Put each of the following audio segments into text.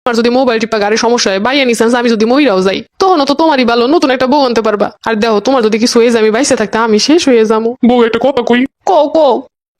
আর যদি মোবাইল টিপা গাড়ির সমস্যা হয় বাই এনি চান্স আমি যদি মইরাও যাই তখন তো তোমারই ভালো, নতুন একটা বউ আনতে পারবা। আর দেখো তোমার যদি কিছু হয়ে যায় আমি বাইসে থাকতে আমি শেষ হয়ে যাবো। বউ একটা কথা কই, কও কও।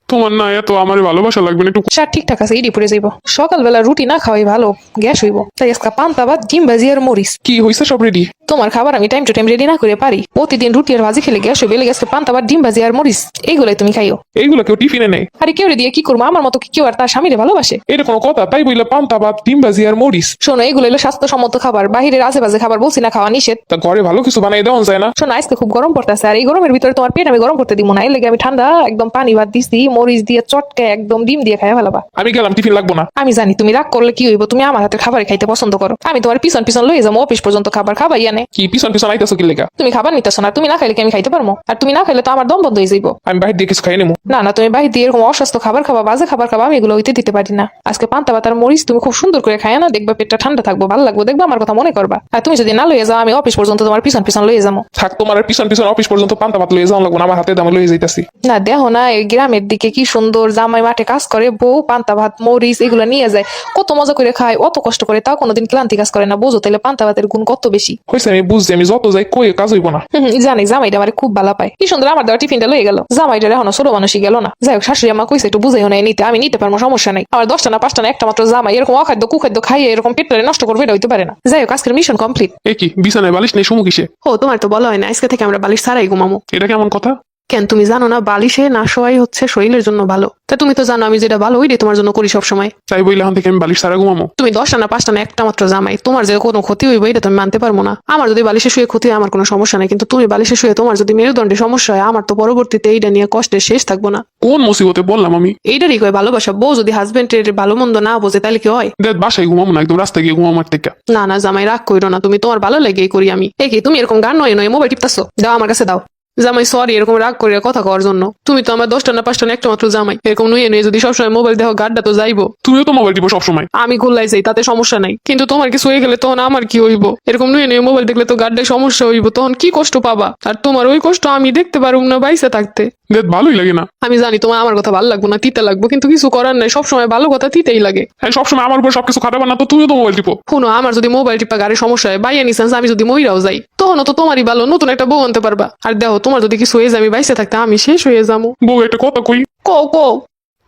তোমার না এত আমার ভালোবাসা লাগবে না একটু। সার ঠিকঠাক আছে, ইডি পরে যাইব। সকালবেলা রুটি না খাওয়াই ভালো, গ্যাস হইব। তাই আজকে পান্তা ভাত, ডিম ভাজি আর মরিচ। কি হয়েছে সব রেডি? তোমার খাবার আমি টাইম টু টাইম রেডি না করে পারি। প্রতিদিন রুটি আর ভাজি খেলে গ্যাস হইবে, লেগে আজকে পান্তা ভাত, ডিম ভাজি আর মরিচ এইগুলাই তুমি খাইও। এইগুলা কেউ টিফিনে নেই? আরে কেউ দিয়ে কি করবো, আমার মতো কি কেউ আর তার স্বামীরে ভালোবাসে? এটা কোনো কথা? তাই বইলা পান্তা ভাত, ডিম ভাজি আর মরিচ। শোনো, এগুলো হলো স্বাস্থ্যসম্মত খাবার, বাহিরের আজে বাজে খাবার বলছি না খাওয়া নিষেধ। তা ঘরে ভালো কিছু বানাই দেওয়া যায় না? শোনো, আজকে খুব গরম পড়তেছে, আর এই গরমের ভিতরে তোমার পেট আমি গরম করতে দিব না। এর লেগে আমি ঠান্ডা একদম পানি ভাত দিছি, মরিচ দিয়ে চটকে একদম ডিম দিয়ে খাইয়া ফেলাবা। আমি গেলাম, টিফিন লাগবো না। আমি জানি তুমি রাগ করলে কি হইব, তুমি আমার হাতের খাবার খাইতে পছন্দ করো। আমি তোমার পিছন পিছন লয়ে যাবো অফিস পর্যন্ত খাবার খাবাই আনে। কি পিছন পিছন আইতেছো কি লেগা? তুমি খাবার নিতেছো না, তুমি না খাইলে কি আমি খাইতে পারবো? আর তুমি না খাইলে তো আমার দম বন্ধ হয়ে যাইব। আমি বাইরে দিয়ে কিছু খাই নেবো। না না, তুমি বাইরে দিয়ে এরকম অস্বাস্থ্য খাবার খাবা, বাজে খাবার খাবা, আমি এগুলো হইতে দিতে পারি না। আজকে পান্তা ভাত আর মরিচ তুমি খুব সুন্দর করে খায় না, দেখবা পেটটা ঠান্ডা থাকবো, ভালো লাগবে, দেখবা আমার কথা মনে করবা। আর তুমি যদি না লয়ে যাও আমি অফিস পর্যন্ত তোমার পিছন পিছন লয়ে যাবো। থাক, তোমার আর পিছন পিছন অফিস পর্যন্ত পান্তা ভাত লয়ে যাওয়া লাগবো না, আমার হাতে দামে লয়ে যাইতাছি। না দেখো না, এই গ্রামের দিকে কি সুন্দর জামাই মাঠে কাজ করে, বউ পান্তা ভাত মরিচ এগুলো নিয়ে যায়, কত মজা করে খায়, অত কষ্ট করে, তাও কোনোদিন ক্লান্তি কাজ করে না। বোঝো তাহলে পান্তা ভাতের গুণ কত বেশি। হয়েছে, আমি বুঝছি, আমি যত যাই কই কাজ হইব না। জানি জামাইটা আমার খুব ভালো পায়, কি সুন্দর আমার দেওয়া টিফিনটা লয়ে গেল। জামাইটার এখনো ছোট মানুষই গেল না। যাই হোক, শাশুড়ি আমা কইছে একটু বুঝাইও না নিতে, আমি নিতে পারবো, সমস্যা নাই। আমার 10টা না 5টা না একটা মাত্র জামাই এরকম অখাদ্য কুখাদ্য খাইয়ে এরকম পেটটা নষ্ট করবে, এটা হইতে পারে না। যাই হোক, আজকের মিশন কমপ্লিট। এ কি বিছানায় বালিশ নেই সমু কিসে? ও তোমার তো বলা হয় না আজকে থেকে আমরা বালিশ ছাড়াই ঘুমামো? এটা কেমন কথা? কেন তুমি জানো না বালিশে না শোয়াই হচ্ছে শরীরের জন্য ভালো? তা তুমি তো জানো আমি যেটা ভালো ওইটাই তোমার জন্য করি সবসময়। তাই বইলে এখন থেকে আমি বালিশ ছাড়া ঘুমামো? তুমি 10টা না 5টা না একটা মাত্র জামাই, তোমার যে কোনো ক্ষতি হইবে এটা তুমি মানতে পারবো না। আমার যদি বালিশে শুয়ে ক্ষতি হয় আমার কোনো সমস্যা নাই, কিন্তু তুমি বালিশে শুয়ে তোমার যদি মেরুদণ্ডে সমস্যা হয় আমার তো পরবর্তীতে এইটা নিয়ে কষ্টের শেষ থাকবো না। কোন মুসিবতে বললাম আমি? এইটারই কয় ভালোবাসা। বউ যদি হাজবেন্ডের ভালো মন্দ না বোঝে তাহলে কি হয়? দেখ, বাসায় ঘুমামো না, একদম রাস্তায় গিয়ে ঘুমামো থেকে। না না জামাই রাগ কইরো না, তুমি তোমার ভালো লেগেই করি আমি। কি তুমি এরকম গান নয় নয় মোবাইল টিপতাছো? দাও আমার কাছে দাও। জামাই সরি এরকম রাগ করে কথা কওয়ার জন্য। তুমি তো আমার 10টা না 5টা না একটা মাত্র জামাই, এরকম নুয়ে নুয়ে যদি সবসময় মোবাইল দেখো গাড্ডা তো যাইবো। তুমিও তো মোবাইল টিপো সবসময়। আমি খুললাই যাই তাতে সমস্যা নাই, কিন্তু তোমার কিছু হয়ে গেলে তখন আমার কি হইব? এরকম নুয়ে নুয়ে মোবাইল দেখলে তো গাড্ডায় সমস্যা হইব, তখন কি কষ্ট পাবা? আর তোমার ওই কষ্ট আমি দেখতে পারুম না বাইসে থাকতে। দেখ, ভালোই লাগে না? আমি জানি তোমার আমার কথা ভালো লাগবো না, তিতা লাগবো, কিন্তু কিছু করার নাই, সবসময় ভালো কথা তিতেই লাগে। হ্যাঁ, সবসময় আমার উপর সবকিছু খাটাবা না তো, তুমিও তো মোবাইল টিপো। শুনো, আমার যদি মোবাইল টিপা গাড়ির সমস্যা হয় বাই এনি চান্স আমি যদি মইরাও যাই তখন তো তোমারই ভালো, নতুন একটা বউ আনতে পারবা। আর দেখো তোমার যদি কিছু হয়ে যায় আমি বাইসে থাকতে আমি শেষ হয়ে যাবো। বউ একটা কথা কই, কও কও।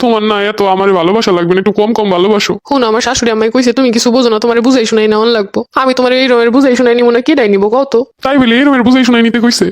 তোমার না এত আমার ভালোবাসা লাগবে না একটু কম কম ভালোবাসো? শুনো, আমার শাশুড়ি আমায় কইছে তুমি কিছু বোঝো না, তোমার বুঝাই শুনাই নেওয়ান লাগবো। আমি তোমার এই রকমের বুঝাই শুনাই নিবো না, কেটাই নিবো কত? তাই বলে এরমের বুঝাই শুনাই নিতে কইছে?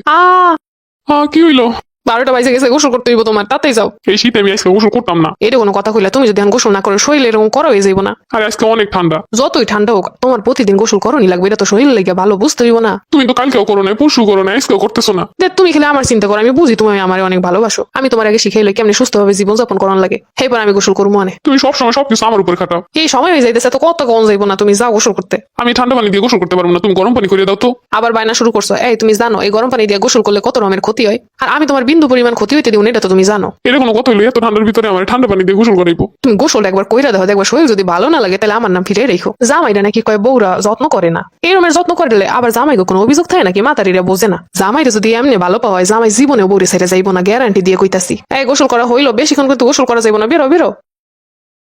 কি হইলো? 12টা বাজে গেছে, গোসল করতে হইব তোমার, তাতেই যাও। এই শীতে আমি আজকে গোসল করতাম না। এটা কোনো কথা কইলা? তুমি যদি এখন গোসল না করো শরীর এরকম করো হয়ে যাইব না? আর আজকে অনেক ঠান্ডা। যতই ঠান্ডা হোক তোমার প্রতিদিন গোসল করোনি লাগবে, এটা তো শরীর লেগে ভালো, বুঝতে হইব না? তুমি তো কালকেও করো না, পরশু করো না, আজকেও করতেছো না। দেখ তুমি খেলে আমার চিন্তা করো, আমি বুঝি তুমি আমার অনেক ভালোবাসো। আমি তোমার আগে শিখাইলে কেমনি সুস্থভাবে জীবনযাপন করার লাগে, সেইবার আমি গোসল করবো মনে। তুমি সবসময় সবকিছু আমার উপর খাটাও। এই সময় হয়ে যাইতেছে তো কত কম যাইব না, তুমি যাও গোসল করতে। আমি ঠান্ডা পানি দিয়ে গোসল করতে পারবো না, তুমি গরম পানি করে দাও তো। আবার বায়না শুরু করছো। এই তুমি জানো এই গরম পানি দিয়ে গোসল করলে কত রকমের ক্ষতি হয়? আর আমি তোমার বিন্দু পরিমাণ ক্ষতি হইতে দিও না, এটা তো তুমি জানো। এটা কোনো কথা হইলো? এত ঠান্ডার ভিতরে আমার ঠান্ডা পানি দিয়ে গোসল করাইবো? তুমি গোসল একবার কইরা দেখো, দেখবার শরীর যদি ভালো না লাগে তাহলে আমার নাম ফিরে রেখো। জামাইরা নাকি কয় বউরা যত্ন করে না, এই রকমের যত্ন করলে আবার জামাইকে কোনো অভিযোগ থাকে নাকি? মাতারিরা বোঝে না, জামাইরা যদি এমনি ভালো পাওয়া হয় জামাই জীবনে বউরে ছেড়ে যাইবো না, গ্যারান্টি দিয়ে কইতাছি। এই গোসল করা হইলো, বেশিক্ষণ কিন্তু গোসল করা যাইবো না, বেরো বেরো।